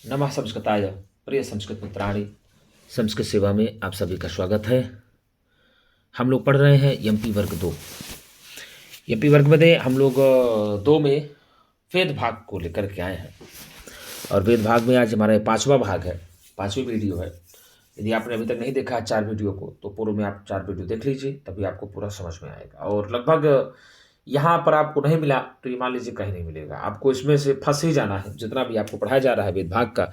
नमः संस्कृताय प्रिय संस्कृत मित्राणि। संस्कृत सेवा में आप सभी का स्वागत है। हम लोग पढ़ रहे हैं एमपी वर्ग 2। एमपी वर्ग में हम लोग 2 में वेद भाग को लेकर के आए हैं और वेद भाग में आज हमारा 5वां भाग है, 5वीं वीडियो है। यदि आपने अभी तक नहीं देखा 4 वीडियो को तो पूर्व में आप 4 वीडियो देख लीजिए, तभी आपको पूरा समझ में आएगा। और लगभग यहाँ पर आपको नहीं मिला तो ये मान लीजिए कहीं नहीं मिलेगा, आपको इसमें से फंस ही जाना है। जितना भी आपको पढ़ाया जा रहा है वेद भाग का,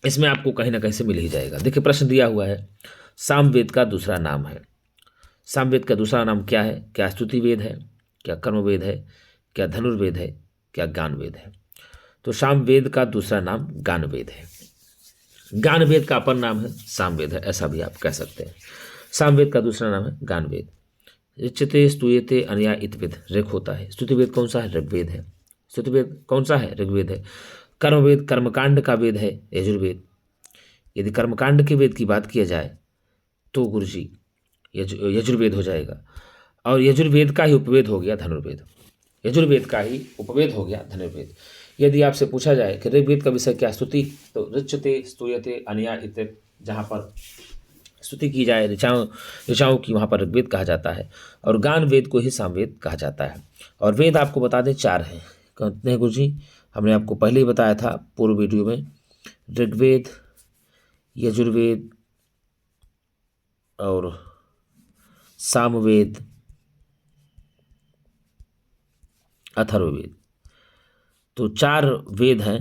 इसमें आपको कहीं ना कहीं से मिल ही जाएगा। देखिए प्रश्न दिया हुआ है, सामवेद का दूसरा नाम है। सामवेद का दूसरा नाम क्या है? क्या स्तुति वेद है, क्या कर्मवेद है, क्या धनुर्वेद है, क्या ज्ञानवेद है? तो सामवेद का दूसरा नाम ज्ञानवेद है। ज्ञानवेद का अपर नाम है सामवेद है, ऐसा भी आप कह सकते हैं। सामवेद का दूसरा नाम है ज्ञानवेद। ऋच्यते स्तूयते अनया इतवेद ऋक होता है। स्तुतिवेद कौन सा है? ऋग्वेद है। स्तुतिवेद कौन सा है? ऋग्वेद है। कर्मवेद कर्मकांड का वेद है यजुर्वेद। यदि कर्मकांड के वेद की बात किया जाए तो गुरुजी यजुर्वेद हो जाएगा, और यजुर्वेद का ही उपवेद हो गया धनुर्वेद। यजुर्वेद का ही उपवेद हो गया धनुर्वेद। यदि आपसे पूछा जाए कि ऋग्वेद का विषय क्या? स्तुति, तो ऋच्यते स्तूयते अनया इत्येत, जहाँ पर स्तुति की जाए ऋचाओं की, वहाँ पर ऋग्वेद कहा जाता है, और गान वेद को ही सामवेद कहा जाता है। और वेद आपको बता दें 4 हैं। कहते हैं गुरुजी, हमने आपको पहले ही बताया था पूर्व वीडियो में, ऋग्वेद, यजुर्वेद और सामवेद, अथर्ववेद। तो 4 वेद हैं,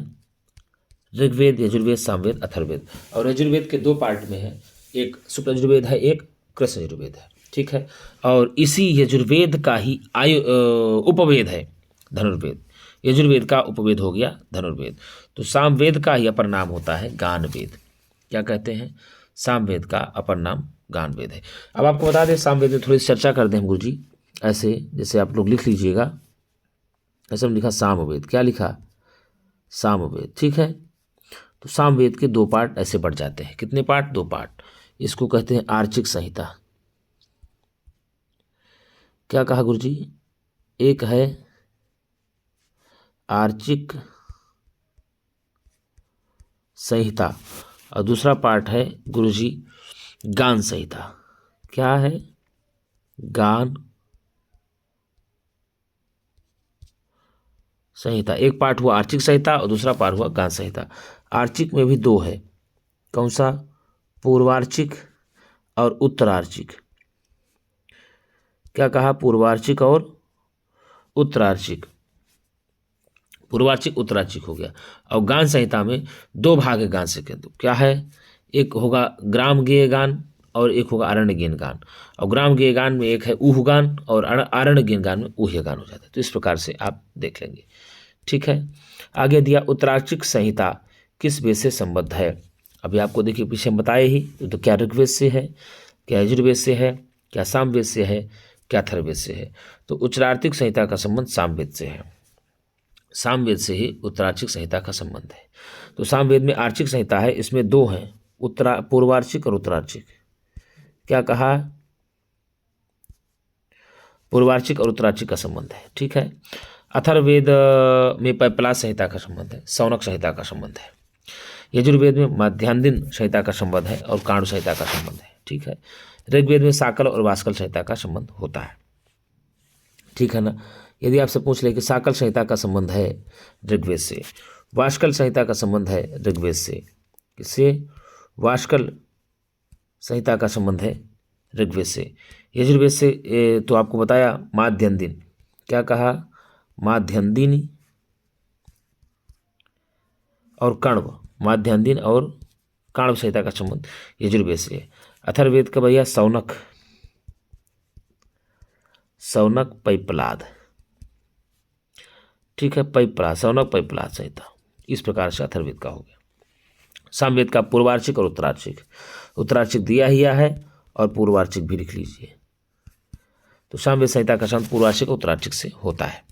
ऋग्वेद, यजुर्वेद, सामवेद, अथर्ववेद। और यजुर्वेद के 2 पार्ट में है, एक शुक्ल यजुर्वेद है, एक कृष्ण यजुर्वेद है, ठीक है। और इसी यजुर्वेद का ही उपवेद है धनुर्वेद। यजुर्वेद का उपवेद हो गया धनुर्वेद। तो सामवेद का ही अपर नाम होता है ज्ञानवेद। क्या कहते हैं? सामवेद का अपर नाम ज्ञानवेद है। अब आपको बता दें, सामवेद में थोड़ी चर्चा कर दें हम गुरुजी, ऐसे जैसे आप लोग लिख लीजिएगा। ऐसे हम लिखा सामवेद, क्या लिखा? सामवेद, ठीक है। तो सामवेद के 2 पार्ट ऐसे बढ़ जाते हैं। कितने पार्ट? 2 पार्ट। इसको कहते हैं आर्चिक संहिता। क्या कहा गुरुजी? एक है आर्चिक संहिता और दूसरा पार्ट है गुरुजी गान संहिता। क्या है? गान संहिता। एक पार्ट हुआ आर्चिक संहिता और दूसरा पार्ट हुआ गान संहिता। आर्चिक में भी 2 है। कौन सा? पूर्वार्चिक और उत्तरार्चिक। क्या कहा? पूर्वार्चिक और उत्तरार्चिक। पूर्वार्चिक उत्तरार्चिक हो गया। और गान संहिता में 2 भाग है गान से के। तो क्या है? एक होगा ग्राम गेय गान और एक होगा आरण्य गेन गान। और ग्राम गेय गान में एक है ऊह गान और आरण्य गेन गान में ऊह्य गान हो जाता है। तो इस प्रकार से आप देख लेंगे, ठीक है। आगे दिया उत्तरार्चिक संहिता किस वेद से संबद्ध है? अभी आपको देखिए पीछे हम बताए ही, तो क्या ऋग्वेद से है, क्या यजुर्वेद से है, क्या सामवेद से है, क्या अथर्ववेद से है? तो उत्तरार्चिक संहिता का संबंध सामवेद से है। सामवेद से ही उत्तरार्चिक संहिता का संबंध है। तो सामवेद में आर्चिक संहिता है, इसमें 2 हैं, पूर्वार्चिक और उत्तरार्चिक। क्या कहा? पूर्वार्चिक और उत्तरार्चिक का संबंध है, ठीक है। अथर्ववेद में पैपला संहिता का संबंध है, सौनक संहिता का संबंध है। यजुर्वेद में मध्यान्दिन संहिता का संबंध है और कांड संहिता का संबंध है, ठीक है। ऋग्वेद में साकल और वास्कल संहिता का संबंध होता है, ठीक है ना। यदि आपसे पूछ ले कि साकल संहिता का संबंध है ऋग्वेद से, वास्कल संहिता का संबंध है ऋग्वेद से, किससे? वास्कल संहिता का संबंध है ऋग्वेद से। यजुर्वेद से तो आपको बताया माध्यन्दिन। क्या कहा? माध्यन्दिनी और कण्व, माध्यान्दिन और काण्व संहिता का संबंध यजुर्वेद से है। अथर्ववेद का भैया सौनक, सौनक पैपलाद, ठीक है। पैपलाद, सौनक पैपलाद संहिता, इस प्रकार से अथर्ववेद का हो गया। सामवेद का पूर्वार्चिक और उत्तरार्चिक। उत्तरार्चिक दिया ही है और पूर्वार्चिक भी लिख लीजिए। तो सामवेद संहिता का संबंध पूर्वार्चिक और उत्तरार्चिक से होता है।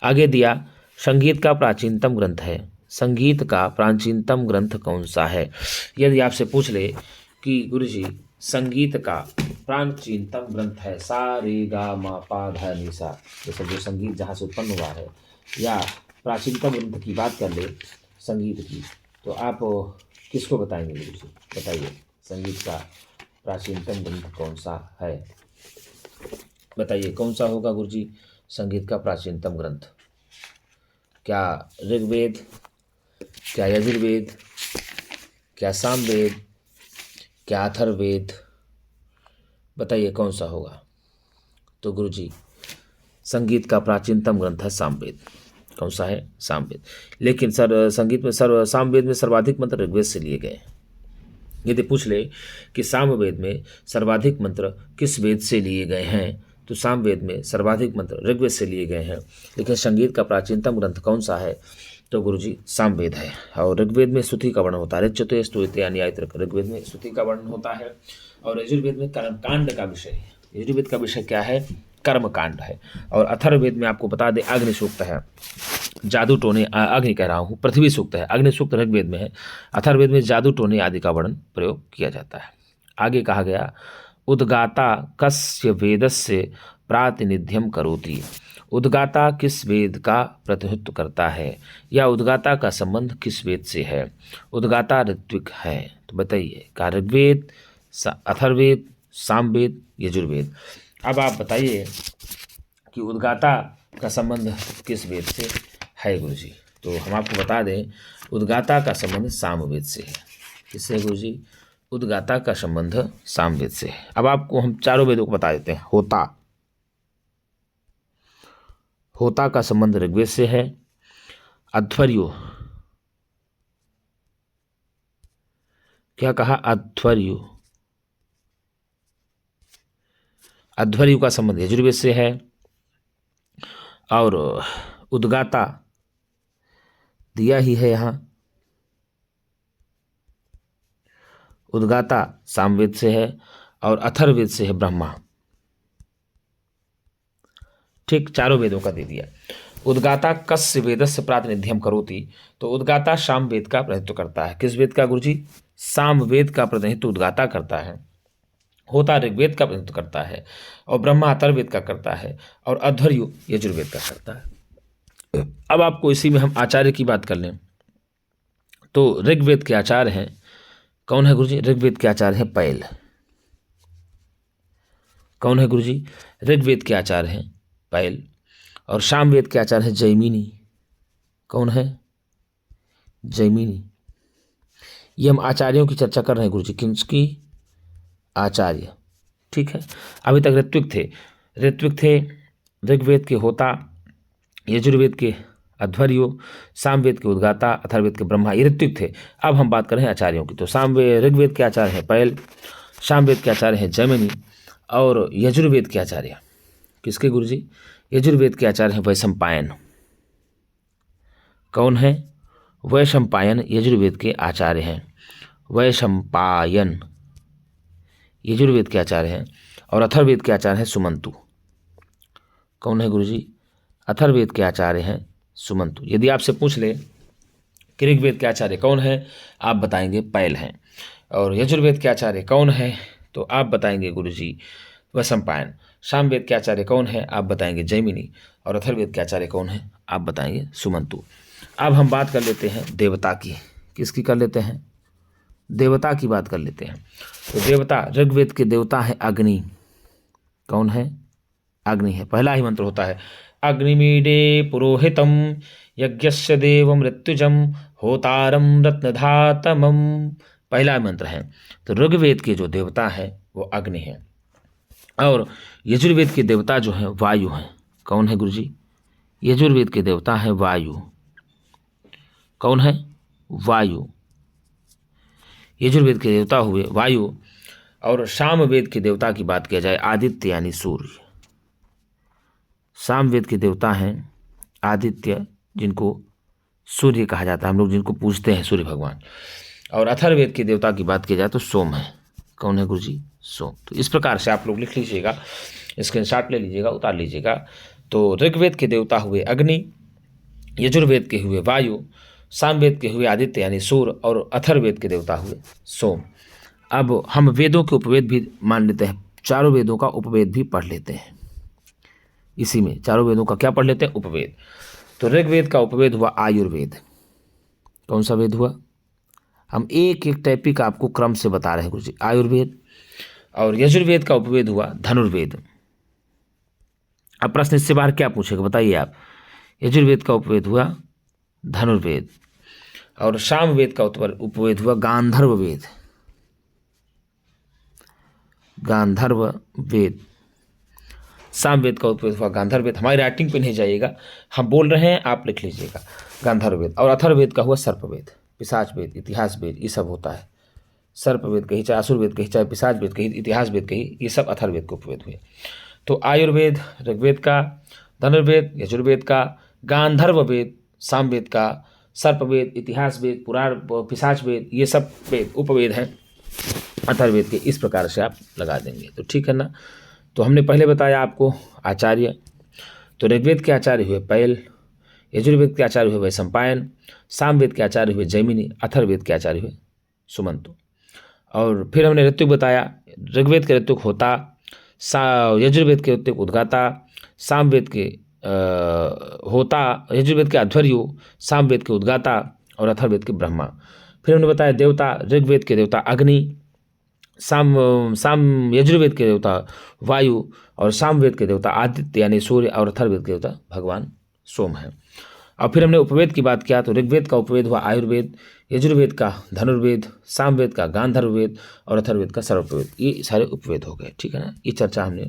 आगे दिया संगीत का प्राचीनतम ग्रंथ है। संगीत का प्राचीनतम ग्रंथ कौन सा है? यदि आपसे पूछ ले कि गुरुजी संगीत का प्राचीनतम ग्रंथ है सा रे गा मा पा धा नि सा, जैसे जो संगीत जहाँ से उत्पन्न हुआ है, या प्राचीनतम ग्रंथ की बात कर ले संगीत की, तो आप किसको बताएंगे गुरु जी? बताइए, संगीत का प्राचीनतम ग्रंथ कौन सा है? बताइए कौन सा होगा गुरु जी संगीत का प्राचीनतम ग्रंथ? क्या ऋग्वेद, क्या यजुर्वेद, क्या सामवेद, क्या अथर्ववेद? बताइए कौन सा होगा? तो गुरु जी संगीत का प्राचीनतम ग्रंथ है सामवेद। कौन सा है? सामवेद। लेकिन संगीत में सामवेद में सर्वाधिक मंत्र ऋग्वेद से लिए गए। यदि पूछ ले कि सामवेद में सर्वाधिक मंत्र किस वेद से लिए गए हैं, तो सामवेद में सर्वाधिक मंत्र ऋग्वेद से लिए गए हैं। लेकिन संगीत का प्राचीनतम ग्रंथ कौन सा है? तो गुरुजी सामवेद है। और ऋग्वेद में स्तुति का वर्णन होता है, ऋच्यते स्तुते न्यायत्रक, ऋग्वेद में स्तुति का वर्णन होता है। और यजुर्वेद में कर्मकांड का विषय है। यजुर्वेद का विषय क्या है? कर्मकांड है। और अथर्ववेद में आपको बता दें अग्नि सूक्त है, जादू टोने, अग्नि कह रहा हूँ, पृथ्वी सूक्त है। अग्नि सूक्त ऋग्वेद में है, अथर्ववेद में जादू टोने आदि का वर्णन प्रयोग किया जाता है। आगे कहा गया उद्गाता कस्य वेदस्य प्रातिनिध्यम करोति। उद्गाता किस वेद का प्रतिनिधित्व करता है, या उद्गाता का संबंध किस वेद से है? उद्गाता ऋत्विक है। तो बताइए का ऋग्वेद, अथर्ववेद, सामवेद, यजुर्वेद। अब आप बताइए कि उद्गाता का संबंध किस वेद से है गुरु जी? तो हम आपको बता दें उद्गाता का संबंध सामवेद से है। किससे गुरु जी? उद्गाता का संबंध सामवेद से है। अब आपको हम चारों वेदों को बता देते हैं। होता का संबंध ऋग्वेद से है। अध्वर्यु, क्या कहा? अध्वर्यु का संबंध यजुर्वेद से है। और उद्गाता दिया ही है यहाँ, उद्गाता सामवेद से है। और अथर्ववेद से है ब्रह्मा। ठीक, चारों वेदों का दे दिया। उद्गाता कस्य वेदस्य प्रातिनिध्यम करोति। तो उद्गाता सामवेद का प्रतिनिधित्व करता है। किस वेद का गुरुजी? सामवेद का प्रतिनिधित्व उद्गाता करता है। होता ऋग्वेद का प्रतिनिधित्व करता है। और ब्रह्मा अथर्ववेद का करता है। और अध्वर्यु यजुर्वेद का करता है। अब आपको इसी में हम आचार्य की बात कर लें तो ऋग्वेद के आचार्य हैं, कौन है गुरुजी? ऋग्वेद के आचार्य हैं पैल। कौन है गुरुजी? ऋग्वेद के आचार्य हैं पैल। और सामवेद के आचार्य है जैमिनी। कौन है? जैमिनी। ये हम आचार्यों की चर्चा कर रहे हैं गुरुजी। किसकी? आचार्य। ठीक है, अभी तक ऋत्विक थे ऋग्वेद के होता, यजुर्वेद के अध्वर्यु, सामवेद के उद्गाता, अथर्ववेद के ब्रह्मा, ये ऋत्विक थे। अब हम बात कर रहे हैं आचार्यों की। तो ऋग्वेद के आचार्य हैं पैल, सामवेद के आचार्य हैं जैमिनी, और यजुर्वेद के आचार्य किसके गुरुजी? यजुर्वेद के आचार्य हैं वैशंपायन। कौन है? वैशंपायन यजुर्वेद के आचार्य हैं। वैशंपायन यजुर्वेद के आचार्य हैं। और अथर्ववेद के आचार्य हैं सुमंतु। कौन है गुरुजी? अथर्ववेद के आचार्य हैं सुमंतु। यदि आपसे पूछ ले कि ऋग्वेद के आचार्य कौन है, आप बताएंगे पैल हैं। और यजुर्वेद के आचार्य कौन है, तो आप बताएंगे गुरुजी वैशंपायन। सामवेद के आचार्य कौन है, आप बताएंगे जैमिनी। और अथर्ववेद के आचार्य कौन है, आप बताएंगे सुमंतु। अब हम बात कर लेते हैं देवता की। किसकी कर लेते हैं? देवता की बात कर लेते हैं। तो देवता, ऋग्वेद के देवता है अग्नि। कौन है? अग्नि है। पहला ही मंत्र होता है अग्निमीडे पुरोहितम यज्ञस्य देव मृत्युजम होतारम रत्नधातमम। पहला मंत्र है। तो ऋग्वेद के जो देवता है वो अग्नि है। और यजुर्वेद के देवता जो हैं वायु हैं। कौन है गुरुजी? यजुर्वेद के देवता है वायु। कौन है? वायु। यजुर्वेद के देवता हुए वायु। और सामवेद के देवता की बात किया जाए आदित्य यानी सूर्य। सामवेद के देवता हैं आदित्य, जिनको सूर्य कहा जाता है, हम लोग जिनको पूजते हैं सूर्य भगवान। और अथर्ववेद के देवता की बात की जाए तो सोम है। कौन है गुरुजी? सोम। तो इस प्रकार से आप लोग लिख लीजिएगा, स्क्रीनशॉट ले लीजिएगा, उतार लीजिएगा। तो ऋग्वेद के देवता हुए अग्नि, यजुर्वेद के हुए वायु, सामवेद के हुए आदित्य यानी सूर्य, और अथर्ववेद के देवता हुए सोम। अब हम वेदों के उपवेद भी मान लेते हैं, चारों वेदों का उपवेद भी पढ़ लेते हैं। इसी में चारों वेदों का क्या पढ़ लेते हैं? उपवेद। तो ऋग्वेद का उपवेद हुआ आयुर्वेद। कौन सा वेद हुआ? हम एक एक टॉपिक आपको क्रम से बता रहे हैं गुरुजी। आयुर्वेद। और यजुर्वेद का उपवेद हुआ धनुर्वेद। अब प्रश्न इससे बाहर क्या पूछेगा बताइए आप? यजुर्वेद का उपवेद हुआ धनुर्वेद और सामवेद का उपवेद हुआ गांधर्व वेद। गांधर्व वेद। सामवेद का उपवेद हुआ गांधर्व वेद। हमारी राइटिंग पे नहीं जाइएगा, हम बोल रहे हैं, आप लिख लीजिएगा गांधर्व वेद। और अथर्ववेद का हुआ सर्पवेद, पिशाच वेद, इतिहास वेद, ये सब होता है। सर्पवेद कही, चाहे असुरवेद कही, चाहे पिशाच वेद कही, इतिहास वेद कही, ये सब अथर्ववेद के उपवेद हुए। तो आयुर्वेद ऋग्वेद का, धनुर्वेद यजुर्वेद का, गांधर्व वेद सामवेद का, सर्पवेद, इतिहास वेद, पुराण, पिशाच वेद, ये सब वेद उपवेद हैं अथर्ववेद के। इस प्रकार से आप लगा देंगे तो ठीक है ना। तो हमने पहले बताया आपको आचार्य। तो ऋग्वेद के आचार्य हुए पैल, यजुर्वेद के आचार्य हुए वैशंपायन, सामवेद के आचार्य हुए जैमिनी, अथर्ववेद के आचार्य हुए सुमंतु। और फिर हमने ऋत्विक बताया। ऋग्वेद के ऋत्विक होता, यजुर्वेद के ऋत्विक उद्गाता, सामवेद के होता, यजुर्वेद के अध्वर्यु, सामवेद के उद्गाता और अथर्ववेद के ब्रह्मा। फिर हमने बताया देवता। ऋग्वेद के देवता अग्नि, यजुर्वेद के देवता वायु और सामवेद के देवता आदित्य यानी सूर्य और अथर्ववेद के देवता भगवान सोम है। और फिर हमने उपवेद की बात किया। तो ऋग्वेद का उपवेद हुआ आयुर्वेद, यजुर्वेद का धनुर्वेद, सामवेद का गांधर्ववेद और अथर्ववेद का सर्ववेद। ये सारे उपवेद हो गए, ठीक है ना। ये चर्चा हमने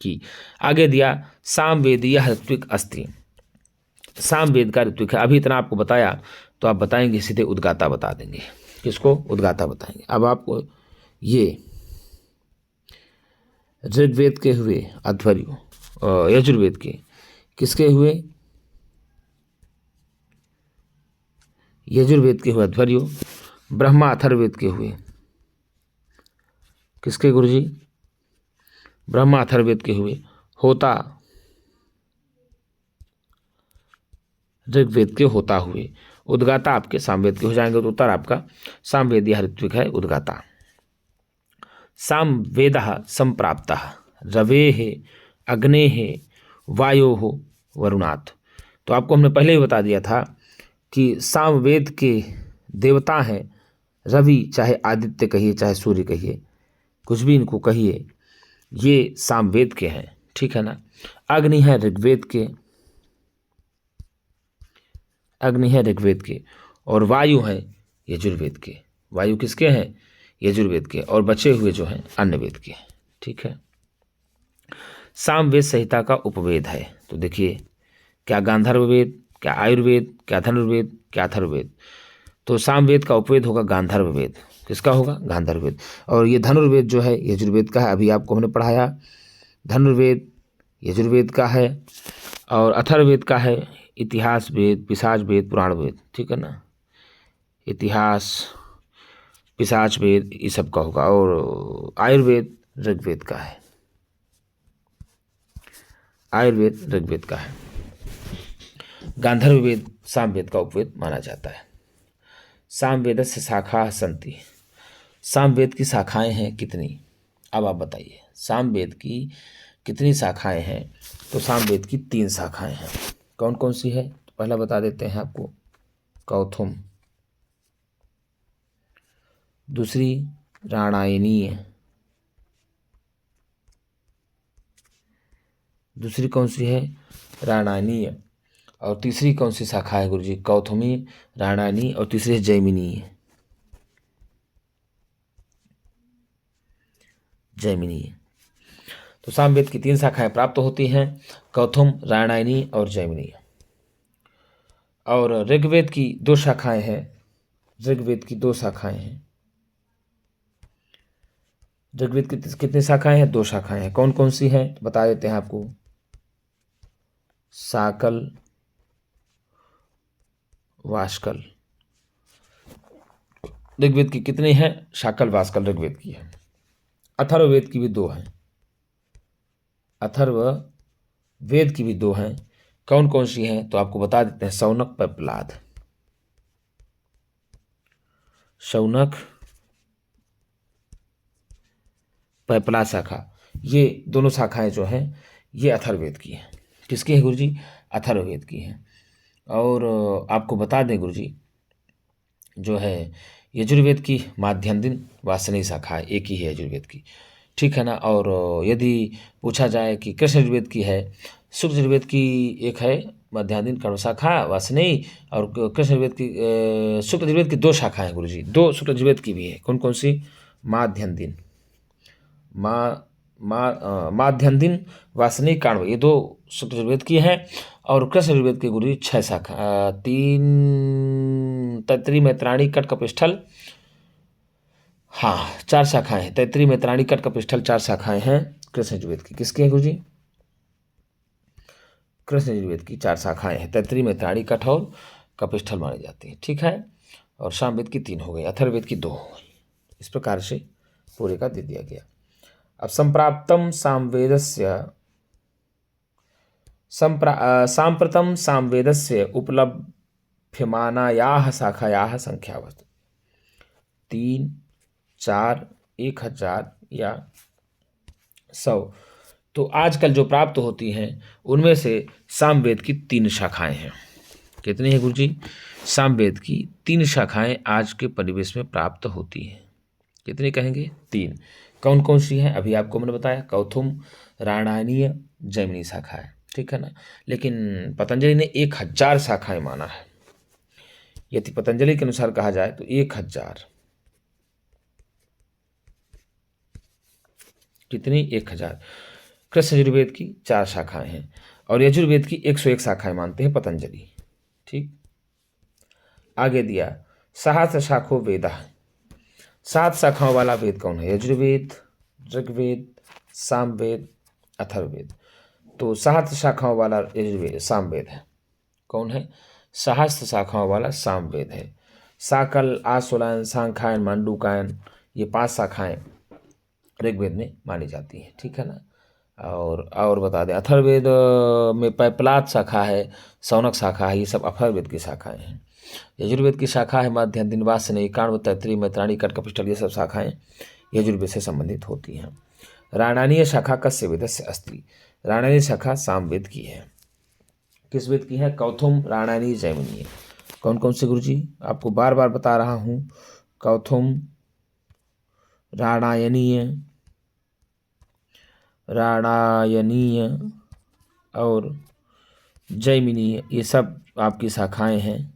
की। आगे दिया सामवेदीय ऋत्विक अस्ति। सामवेद का ऋत्विक है। अभी इतना आपको बताया तो आप बताएंगे सीधे उद्गाता बता देंगे। किसको? उद्गाता बताएंगे। अब आपको ये ऋग्वेद के हुए अध्वर्यु, यजुर्वेद के किसके हुए? यजुर्वेद के हुए अध्वर्यु, ब्रह्मा अथर्ववेद के हुए किसके गुरुजी? ब्रह्मा अथर्ववेद के हुए होता, ऋग्वेद के होता हुए। उद्गाता आपके सामवेद के हो जाएंगे। तो उत्तर आपका सामवेदीय ऋत्विक है उद्गाता। सामवेदः संप्राप्तः रवेः अग्नेः वायोः वरुणात्। तो आपको हमने पहले ही बता दिया था कि सामवेद के देवता हैं रवि, चाहे आदित्य कहिए चाहे सूर्य कहिए, कुछ भी इनको कहिए, ये सामवेद के हैं, ठीक है ना। अग्नि है ऋग्वेद के, अग्नि है ऋग्वेद के और वायु है यजुर्वेद के। वायु किसके हैं? यजुर्वेद के। और बचे हुए जो हैं अन्य वेद के, ठीक है। सामवेद संहिता का उपवेद है। तो देखिए क्या गांधर्व वेद, क्या आयुर्वेद, क्या धनुर्वेद, क्या अथर्ववेद। तो सामवेद का उपवेद होगा गांधर्व वेद। किसका होगा? गांधर्व वेद। और ये धनुर्वेद जो है यजुर्वेद का है। अभी आपको हमने पढ़ाया धनुर्वेद यजुर्वेद का है और अथर्ववेद का है इतिहास वेद, पिशाच वेद, पुराण वेद, ठीक है ना। इतिहास, पिशाच वेद, ये सब का होगा। और आयुर्वेद ऋग्वेद का है। आयुर्वेद ऋग्वेद का है। गांधर्व वेद सामवेद का उपवेद माना जाता है। सामवेद से शाखा संति। सामवेद की शाखाएं हैं कितनी? अब आप बताइए सामवेद की कितनी शाखाएं हैं? तो सामवेद की 3 शाखाएं हैं। कौन कौन सी है? तो पहला बता देते हैं आपको, कौथुम, दूसरी राणायनीय, दूसरी कौन सी है? राणायनीय। और तीसरी कौन सी शाखा है गुरुजी? कौथुमी, राणायनी और तीसरी है जैमिनी। जैमिनी। तो सामवेद की 3 शाखाएं प्राप्त होती हैं, कौथुम, राणायनी और जैमिनी। और ऋग्वेद की 2 शाखाएं हैं। ऋग्वेद की 2 शाखाएं हैं। ऋग्वेद की कितनी शाखाएं हैं? 2 शाखाएं हैं। कौन कौन सी हैं बता देते हैं आपको। साकल, वाष्कल। ऋग्वेद की कितनी हैं? शाकल, वाष्कल ऋग्वेद की है। अथर्ववेद की भी 2 हैं। अथर्ववेद की भी 2 हैं। कौन कौन सी हैं? तो आपको बता देते हैं, शौनक, पैपलाद। शौनक, पैपलाद शाखा, ये दोनों शाखाएं जो हैं ये अथर्ववेद की हैं। किसकी है गुरुजी? अथर्ववेद की हैं। और आपको बता दें गुरुजी, जो है यजुर्वेद की माध्यान्दिन वासनीय शाखा है, एक ही है यजुर्वेद की, ठीक है ना। और यदि पूछा जाए कि कृष्ण यजुर्वेद की है, शुक्ल यजुर्वेद की एक है मध्यान्दिन कर्म शाखा वासनीय, और कृष्ण यजुर्वेद की शुक्ल यजुर्वेद की दो शाखाएं हैं गुरुजी, दो शुक्ल यजुर्वेद की भी है। कौन कौन सी? माध्यान्दिन, माध्यान्दिन वासनीय काण्व, ये दो शुक्ल यजुर्वेद की हैं। और कृष्ण यजुर्वेद की गुरुजी 6 शाखा, 3 तैत्तिरीय मैत्राणी कट कपिस्थल, हाँ 4 शाखाएं हैं। तैत्तिरीय मैत्राणी कट कपिस्थल 4 शाखाएं हैं कृष्ण यजुर्वेद की। किसकी है गुरुजी? कृष्ण यजुर्वेद की 4 शाखाएं हैं। तैत्तिरीय मैत्राणी कट और कपिस्थल मानी जाती है, ठीक है। और सामवेद की 3 हो गई, अथर्ववेद की 2 हो गई। इस प्रकार से पूरे का दे दिया गया। अब संप्राप्तम सामवेदस्य सांप्रतम सामवेदस्य उपलभ्यमानायाः शाखायाः संख्यावत् 3, 4, 1000 या 100। तो आजकल जो प्राप्त होती हैं उनमें से सामवेद की 3 शाखाएं हैं। कितनी है गुरुजी? सामवेद की 3 शाखाएं आज के परिवेश में प्राप्त होती हैं। कितनी कहेंगे? 3। कौन कौन सी हैं? अभी आपको मैंने बताया, कौथुम, राणायनीय, जैमिनी शाखा है, ठीक है ना। लेकिन पतंजलि ने 1000 शाखाएं माना है। यदि पतंजलि के अनुसार कहा जाए तो 1000, कितनी? 1000। कृष्ण यजुर्वेद की 4 शाखाएं हैं और यजुर्वेद की 101 शाखाएं मानते हैं पतंजलि, ठीक। आगे दिया सहस्र शाखो वेदा, 7 शाखाओं वाला वेद कौन है? यजुर्वेद, ऋग्वेद, सामवेद, अथर्ववेद। तो सहस्र शाखाओं वाला यजुर्वेद सामवेद है। कौन है? सहस्र शाखाओं वाला सामवेद है। साकल, आसुलायन, सांख्यायन, मांडूकायन, ये 5 शाखाएं ऋग्वेद में मानी जाती हैं, ठीक है ना। और बता दें, अथर्ववेद में पैपलाद शाखा है, सौनक शाखा है, ये सब अथर्ववेद की शाखाएं हैं। यजुर्वेद की शाखा है माध्यान्दिन वासनीय, काण्व, तैत्तिरीय, मैत्राणी, कट कपिस्थल, ये सब शाखाएं यजुर्वेद से संबंधित होती हैं। राणानीय शाखा कस्य वेदस्य अस्ति, राणानीय शाखा सामवेद की है। किस वेद की है? कौथुम, राणायनीय, जैमिनीय। कौन कौन से गुरुजी? आपको बार बार बता रहा हूँ, कौथुम, राणायनीय और जैमिनीय, ये सब आपकी शाखाएं हैं,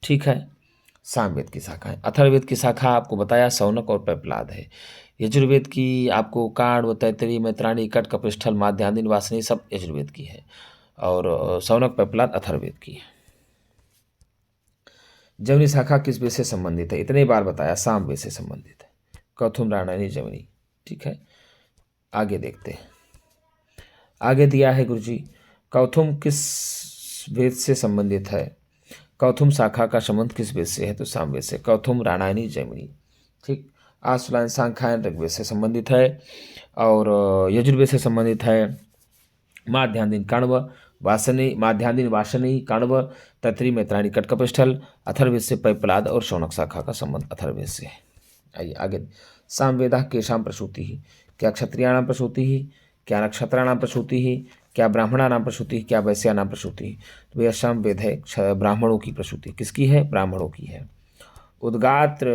ठीक है। सामवेद की शाखाएं। अथर्ववेद की शाखा आपको बताया सौनक और पैपलाद है। यजुर्वेद की आपको काण्व, तैत्तिरीय, मैत्राणी, कट कपिस्थल, माध्यान्दिन, वासनीय सब यजुर्वेद की है। और सौनक, पैपलाद अथर्ववेद की है। जैमिनी शाखा किस वेद से संबंधित है? इतने बार बताया, सामवेद से संबंधित है। कौथुम, राणायनी, जैमिनी, ठीक है। आगे देखते हैं। आगे दिया है गुरुजी, कौथुम किस वेद से संबंधित है? कौथुम शाखा का संबंध किस वेद से है? तो सामवेद से। कौथुम, राणायनी, जैमिनी, ठीक। आसुलायन, सांख्यायन ऋग्वेद से संबंधित है और यजुर्वेद से संबंधित है। माध्यान्दिन काण्व, वासनी, माध्यान्दिन वासनी, काण्व, तैत्तिरीय, मैत्राणी, कट कपिस्थल, अथर्ववेद से पैपलाद और शौनक शाखा का संबंध अथर्ववेद से है। आइए आगे। सामवेदा केशाम प्रसूति ही, क्या क्षत्रियाणाम प्रसूति ही, क्या नक्षत्राणाम प्रसूति ही, क्या ब्राह्मणानाम प्रसूति, क्या वैश्यानाम प्रसूति। तो यह सामवेद है ब्राह्मणों की प्रसूति। किसकी है? ब्राह्मणों की है। उद्गात्र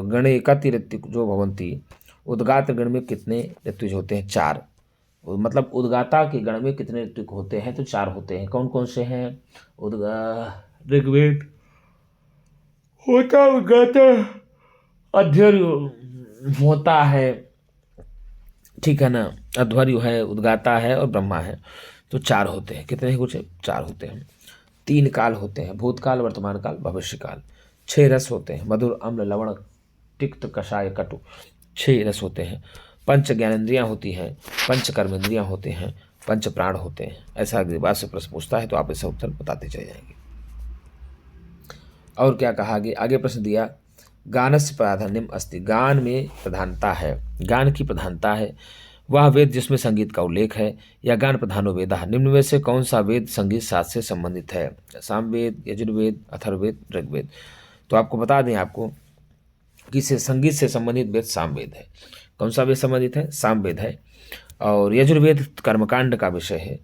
गणे कति ऋतु जो भवंती, उद्गात्र गण में कितने ऋतुज होते हैं? 4। मतलब उद्गाता के गण में कितने ऋतु होते हैं? तो 4 होते हैं। कौन कौन से हैं? ऋग्वेद होता उद्गाता, अध्वर्यु होता है, ठीक है ना। अध्वर्यु है, उद्गाता है और ब्रह्मा है। तो 4 होते हैं। कितने हैं? कुछ 4 होते हैं। 3 काल होते हैं, भूतकाल, वर्तमान काल, भविष्य काल। 6 रस होते हैं, मधुर, अम्ल, लवण, तिक्त, कषाय, कटु। 6 रस होते हैं। 5 ज्ञानेंद्रियां होती हैं, 5 कर्मेंद्रियां होते हैं, 5 प्राण होते हैं। ऐसा अगली बार से प्रश्न पूछता है तो आप इसका उत्तर बताते चले जाएंगे। और क्या कहा? आगे प्रश्न दिया, गानस्य प्राधान्यम अस्ति, गान में प्रधानता है, गान की प्रधानता है। वह वेद जिसमें संगीत का उल्लेख है, या गान प्रधानो वेदा, निम्न में से कौन सा वेद संगीत शास्त्र से संबंधित है? सामवेद, यजुर्वेद, अथर्ववेद, ऋग्वेद। तो आपको बता दें आपको कि संगीत से संबंधित वेद सामवेद है। कौन सा वेद संबंधित है? सामवेद है। और यजुर्वेद कर्मकांड का विषय है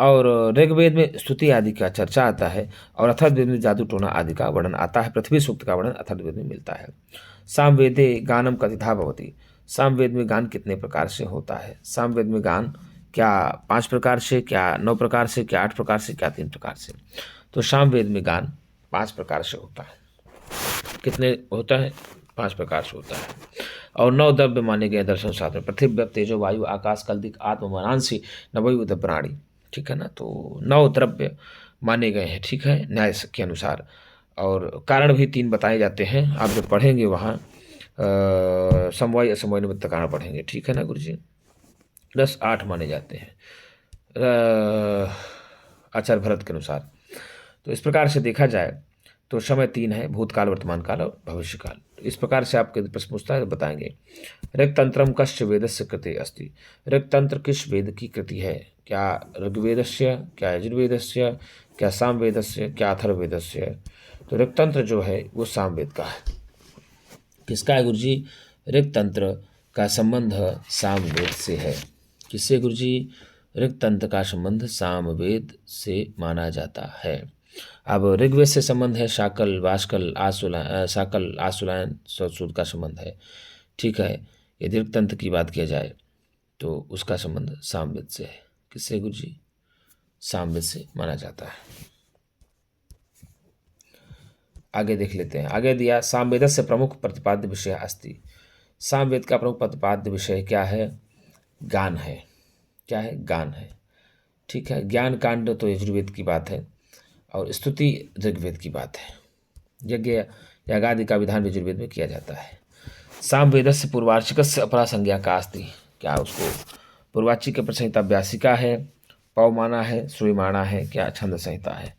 और ऋग्वेद में स्तुति आदि का चर्चा आता है और अथर्ववेद में जादू टोना आदि का वर्णन आता है। पृथ्वी सूक्त का वर्णन अथर्ववेद में मिलता है। सामवेदे गानम कथिता भवति। सामवेद में गान कितने प्रकार से होता है? सामवेद में गान क्या 5 प्रकार से, क्या 9 प्रकार से, क्या 8 प्रकार से, क्या 3 प्रकार से? तो सामवेद में गान 5 प्रकार से होता है। कितने होता है? 5 प्रकार से होता है। और 9 द्रव्य माने गए दर्शन शास्त्र में, पृथ्वी तेजो वायु आकाश कल्दिक आत्म मनांसी नवयुध प्राणी। ठीक है ना, तो 9 द्रव्य माने गए हैं। ठीक है, न्याय के अनुसार। और कारण भी 3 बताए जाते हैं। आप जब पढ़ेंगे वहाँ समवाय असमवाय निमित्त कारण पढ़ेंगे। ठीक है ना गुरु जी। 10 8 माने जाते हैं आचार्य भरत के अनुसार। तो इस प्रकार से देखा जाए तो समय 3 है, भूतकाल, वर्तमान काल और भविष्य काल। इस प्रकार से आपके प्रश्न पूछता है तो बताएंगे। ऋक्तंत्रम कस्य वेदस्य कृते अस्ति। ऋक्तंत्र किस वेद की कृति है? क्या ऋग्वेदस्य, क्या यजुर्वेदस्य, क्या सामवेदस्य, क्या अथर्ववेदस्य? तो ऋक्तंत्र जो है वो सामवेद का है। किसका है गुरुजी? ऋक्तंत्र का संबंध सामवेद से है। किससे गुरुजी? ऋक्तंत्र का संबंध सामवेद से माना जाता है। अब ऋग्वेद से संबंध है शाकल, वाष्कल, शाकल, आशुलायन, सूद का संबंध है। ठीक है, यदि ऋक्तंत्र की बात किया जाए तो उसका संबंध सामवेद से है। किससे गुरुजी? सामवेद से माना जाता है। आगे देख लेते हैं। आगे दिया सामवेद से प्रमुख प्रतिपाद्य विषय अस्ति। सामवेद का प्रमुख प्रतिपाद्य विषय क्या है? गान है। क्या है? गान है। ठीक है, ज्ञान कांड तो यजुर्वेद की बात है और स्तुति ऋग्वेद की बात है। यज्ञ यागादि का विधान यजुर्वेद में किया जाता है। सामवेदस्य पूर्वार्चिकस्य अपरा संज्ञा का अस्ति। क्या उसको पूर्वार्चिक संहिता व्यासिका है, पवमाना है, श्रूयमाणा है, क्या छंद संहिता है?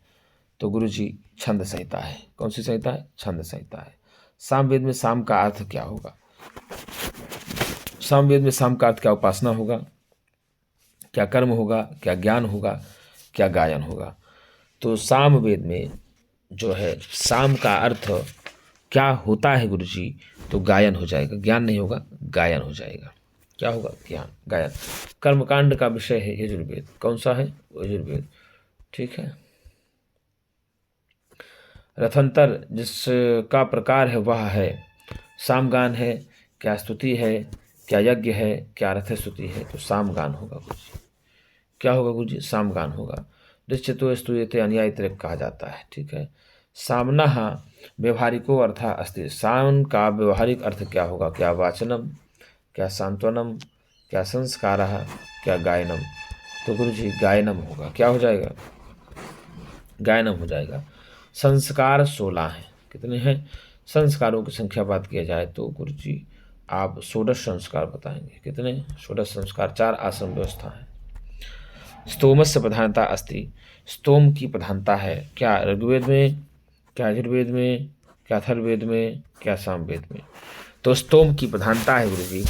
तो गुरु जी छंद संहिता है। कौन सी संहिता है? छंद संहिता है। सामवेद में साम का अर्थ क्या होगा? सामवेद में साम का अर्थ क्या? उपासना होगा, क्या कर्म होगा, क्या ज्ञान होगा, क्या गायन होगा? तो सामवेद में जो है साम का अर्थ क्या होता है गुरु जी? तो गायन हो जाएगा, ज्ञान नहीं होगा, गायन हो जाएगा। क्या होगा? ज्ञान, गायन। कर्मकांड का विषय है यजुर्वेद। कौन सा है? यजुर्वेद। ठीक है। रथंतर जिसका प्रकार है वह है सामगान है, क्या स्तुति है, क्या यज्ञ है, क्या रथ स्तुति है? तो सामगान होगा गुरु जी। क्या होगा गुरु जी? सामगान होगा। दृश्यतो स्तूयते अन्याय तिरक कहा जाता है। ठीक है। सामना व्यवहारिको अर्था अस्ति। साम का व्यवहारिक अर्थ क्या होगा? क्या वाचनम, क्या सांत्वनम, क्या संस्कारः, क्या गायनम? तो गुरु जी गायनम होगा। क्या हो जाएगा? गायनम हो जाएगा। संस्कार 16 हैं। कितने हैं? संस्कारों की संख्या बात किया जाए तो गुरु जी आप 16 संस्कार बताएंगे। कितने? 16 संस्कार। 4 आश्रम व्यवस्था है। स्तोमस्य प्रधानता अस्ति। स्तोम की प्रधानता है। क्या ऋग्वेद में, क्या यजुर्वेद में, क्या अथर्ववेद में, क्या सामवेद में? तो स्तोम की प्रधानता है गुरु जी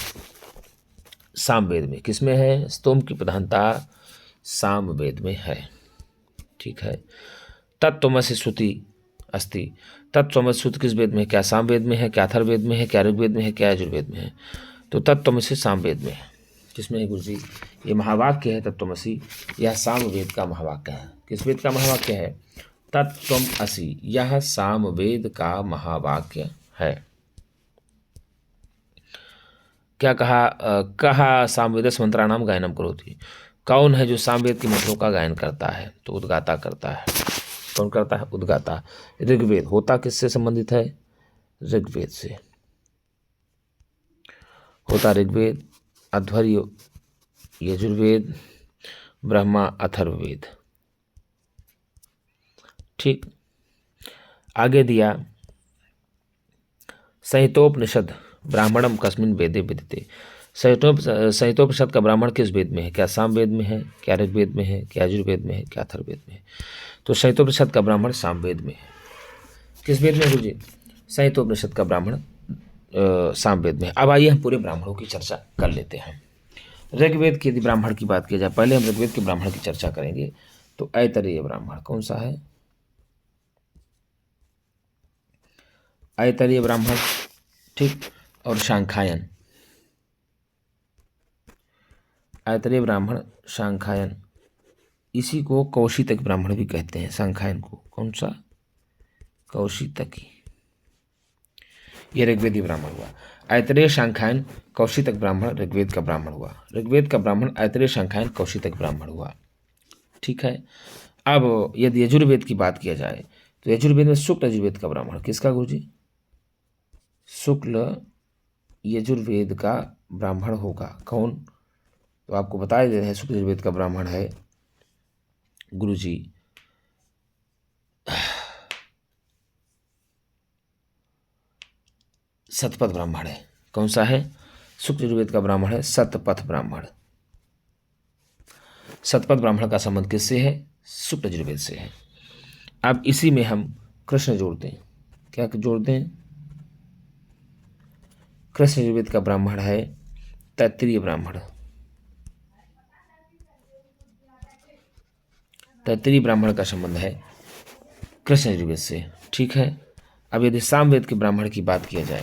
सामवेद में। किसमें है? स्तोम की प्रधानता सामवेद में है। ठीक है। तत्त्वमसि श्रुति अस्ति। तत्त्वमसि श्रुति किस वेद में है? क्या सामवेद में है, क्या अथर्ववेद में है, क्या ऋग्वेद में है, क्या यजुर्वेद में है? तो तत्त्वमसि सामवेद में है। किसमें है गुरु जी? ये महावाक्य है तत्त्वमसि, यह सामवेद का महावाक्य है। किस वेद का महावाक्य है? तत्त्वमसि, यह सामवेद का महावाक्य है। क्या कहा? कहा सामवेदस्य मंत्राणाम गायनम करोति। कौन है जो सामवेद के मंत्रों का गायन करता है? तो उद्गाता करता है। कौन करता है? उद्गाता। ऋग्वेद होता किससे संबंधित है? ऋग्वेद से होता। ऋग्वेद, अध्वर्य यजुर्वेद, ब्रह्मा अथर्ववेद। ठीक। आगे दिया संहितोपनिषद ब्राह्मणम कस्मिन वेदे विद्यते। संहितोपनिषद का ब्राह्मण किस वेद में है? क्या सामवेद में है, क्या ऋग्वेद में है, क्या यजुर्वेद में है, क्या अथर्ववेद में है? तो संहितोपनिषद का ब्राह्मण सामवेद में है। किस वेद में गुरुजी? संहितोपनिषद का ब्राह्मण सामवेद में। अब आइए हम पूरे ब्राह्मणों की चर्चा कर लेते हैं। ऋग्वेद की यदि ब्राह्मण की बात की जाए, पहले हम ऋग्वेद के ब्राह्मण की चर्चा करेंगे। तो ऐतरेय ब्राह्मण कौन सा है? ऐतरेय ब्राह्मण। ठीक। और शांखायन। ऐतरेय ब्राह्मण, शांखायन। इसी को कौशितक ब्राह्मण भी कहते हैं, सांख्यायन को। कौन सा? कौशितकी। यह ऋग्वेदी ब्राह्मण हुआ। ऐतरेय सांख्यायन कौशितक ब्राह्मण ऋग्वेद का ब्राह्मण हुआ। ऋग्वेद का ब्राह्मण ऐतरेय सांख्यायन कौशितक ब्राह्मण हुआ। ठीक है। अब यदि यजुर्वेद की बात किया जाए तो यजुर्वेद में शुक्ल यजुर्वेद का ब्राह्मण किसका गुरुजी? शुक्ल यजुर्वेद का ब्राह्मण होगा। कौन? तो आपको बताया दे रहे हैं, शुक्ल यजुर्वेद का ब्राह्मण है गुरुजी शतपथ ब्राह्मण है। कौन सा है? शुक्ल यजुर्वेद का ब्राह्मण है शतपथ ब्राह्मण। शतपथ ब्राह्मण का संबंध किससे है? शुक्ल यजुर्वेद से है। अब इसी में हम कृष्ण जोड़ते हैं। क्या जोड़ते हैं? कृष्ण यजुर्वेद का ब्राह्मण है तैत्तिरीय ब्राह्मण। तैत्तिरीय ब्राह्मण का संबंध है कृष्ण यजुर्वेद से। ठीक है। अब यदि सामवेद के ब्राह्मण की बात किया जाए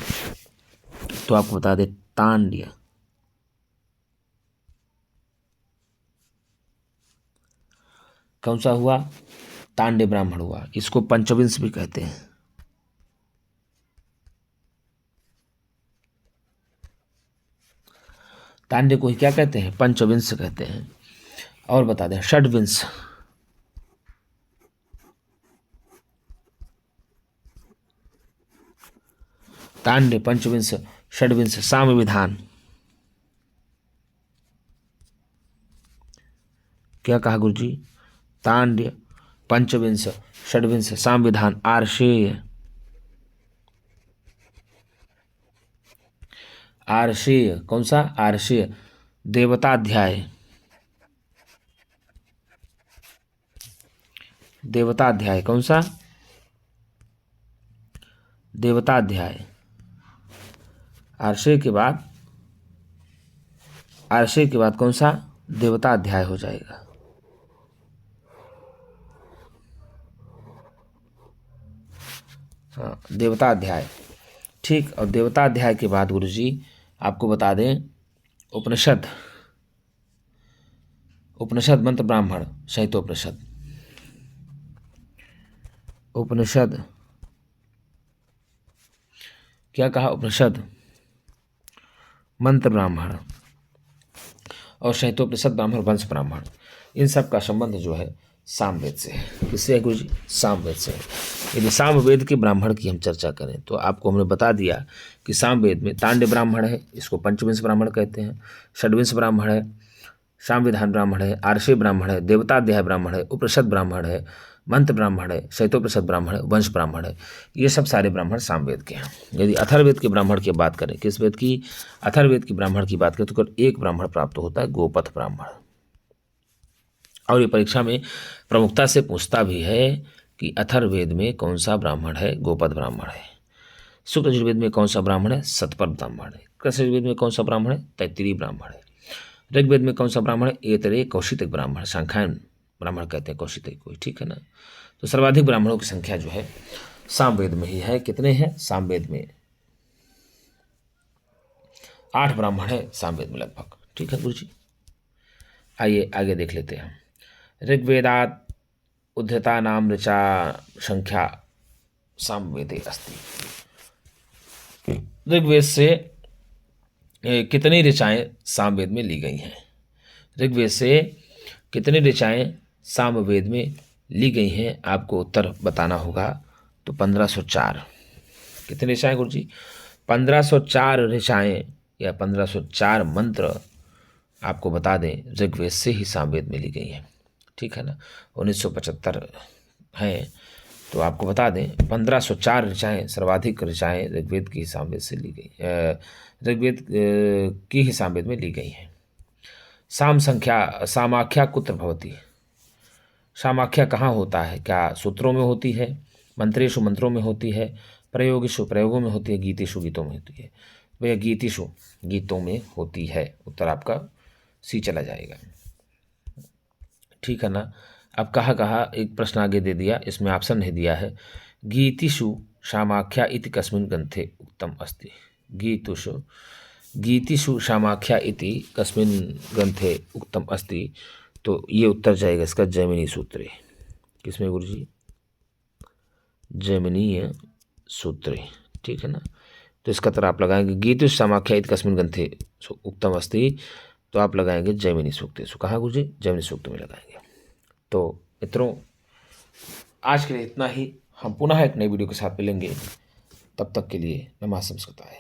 तो आपको बता दें तांड्य। कौन सा हुआ? तांड्य ब्राह्मण हुआ। इसको पंचविंश भी कहते हैं। तांड्य को ही क्या कहते हैं? पंचविंश कहते हैं। और बता दें षड्विंश। तांड्य, पंचविंश, षड्विंश, सामविधान। क्या कहा गुरुजी? तांड्य, पंचविंश, षड्विंश, सामविधान, आर्षेय। आर्षेय। कौन सा? आर्षेय। देवताध्याय। देवताध्याय। कौन सा? देवताध्याय। आर्षेय के बाद कौन सा? देवताध्याय हो जाएगा। हाँ, देवताध्याय। ठीक। और देवताध्याय के बाद गुरुजी आपको बता दें उपनिषद। उपनिषद मंत्र ब्राह्मण शैतोपनिषद। उपनिषद। क्या कहा? उपनिषद मंत्र ब्राह्मण और शैतोपनिषद ब्राह्मण वंश ब्राह्मण। इन सब का संबंध जो है सामवेद से है। किससे है गुरुजी? सामवेद से है। यदि सामवेद के ब्राह्मण की हम चर्चा करें तो आपको हमने बता दिया कि सामवेद में तांड्य ब्राह्मण है, इसको पंचविंश ब्राह्मण कहते हैं। षड्विंश ब्राह्मण है, सामविधान ब्राह्मण है, आर्षेय ब्राह्मण है, देवताध्याय ब्राह्मण है, उपनिषद ब्राह्मण है, मंत्र ब्राह्मण है, शैतोपनिषद ब्राह्मण है, वंश ब्राह्मण है। ये सब सारे ब्राह्मण सामवेद के हैं। यदि अथर्ववेद के ब्राह्मण की बात करें, किस वेद की? अथर्ववेद की ब्राह्मण की बात करें तो केवल एक ब्राह्मण प्राप्त होता है, गोपथ ब्राह्मण। और ये परीक्षा में प्रमुखता से पूछता भी है कि अथर्ववेद में कौन सा ब्राह्मण है? गोपथ ब्राह्मण है। शुक्ल यजुर्वेद में कौन सा ब्राह्मण है? शतपथ ब्राह्मण है। कृष्ण यजुर्वेद में कौन सा ब्राह्मण है? तैत्तिरीय ब्राह्मण है। ऋग्वेद में कौन सा ब्राह्मण है? ऐतरेय कौशितक ब्राह्मण। सांख्यायन ब्राह्मण कहते हैं कौशितक को। ठीक है ना। तो सर्वाधिक ब्राह्मणों की संख्या जो है सामवेद में ही है। कितने हैं सामवेद में? 8 ब्राह्मण है सामवेद में लगभग। ठीक है गुरुजी। आइए आगे देख लेते हैं। ऋग्वेदात् उद्धता नाम ऋचा संख्या सामवेदे अस्ति। ऋग्वेद से कितनी ऋचाएं सामवेद में ली गई हैं? ऋग्वेद से कितनी ऋचाएं सामवेद में ली गई हैं? आपको उत्तर बताना होगा। तो 1504। कितनी ऋचाएं गुरुजी? 1504 ऋचाएं या 1504 मंत्र आपको बता दें ऋग्वेद से ही सामवेद में ली गई हैं। ठीक है ना। 1975 हैं तो आपको बता दें 1504 ऋचाएं, सर्वाधिक ऋचाएं ऋग्वेद की सामवेद से ली गई, ऋग्वेद की ही सामवेद में ली गई हैं। सामाख्या कुत्र भवति? सामाख्या कहाँ होता है? क्या सूत्रों में होती है? मंत्रेषु मंत्रों में होती है? प्रयोगेषु प्रयोगों में होती है? गीतेषु गीतों में होती है? भैया गीतेषु गीतों में होती है। उत्तर आपका सी चला जाएगा। ठीक है ना। अब कहाँ एक प्रश्न आगे दे दिया, इसमें ऑप्शन नहीं दिया है। गीतिषु सामाख्या इति कस्मिन् ग्रन्थे उक्तम अस्ति? गीतिषु सामाख्या इति कस्मिन् ग्रन्थे उक्तम अस्ति? तो ये उत्तर जाएगा इसका जैमिनी सूत्रे। किसमें गुरुजी? जैमिनीय सूत्रे, ठीक है ना। तो इसका तरह आप लगाएंगे गीत समाख्यायित कस्मिन् ग्रंथे उक्तम अस्ति, तो आप लगाएंगे जैमिनी सूक्तेषु। कहाँ गुरुजी? जैमिनी सूक्त में लगाएंगे। तो मित्रों, आज के लिए इतना ही। हम पुनः एक नई वीडियो के साथ मिलेंगे, तब तक के लिए नमः संस्कृताय।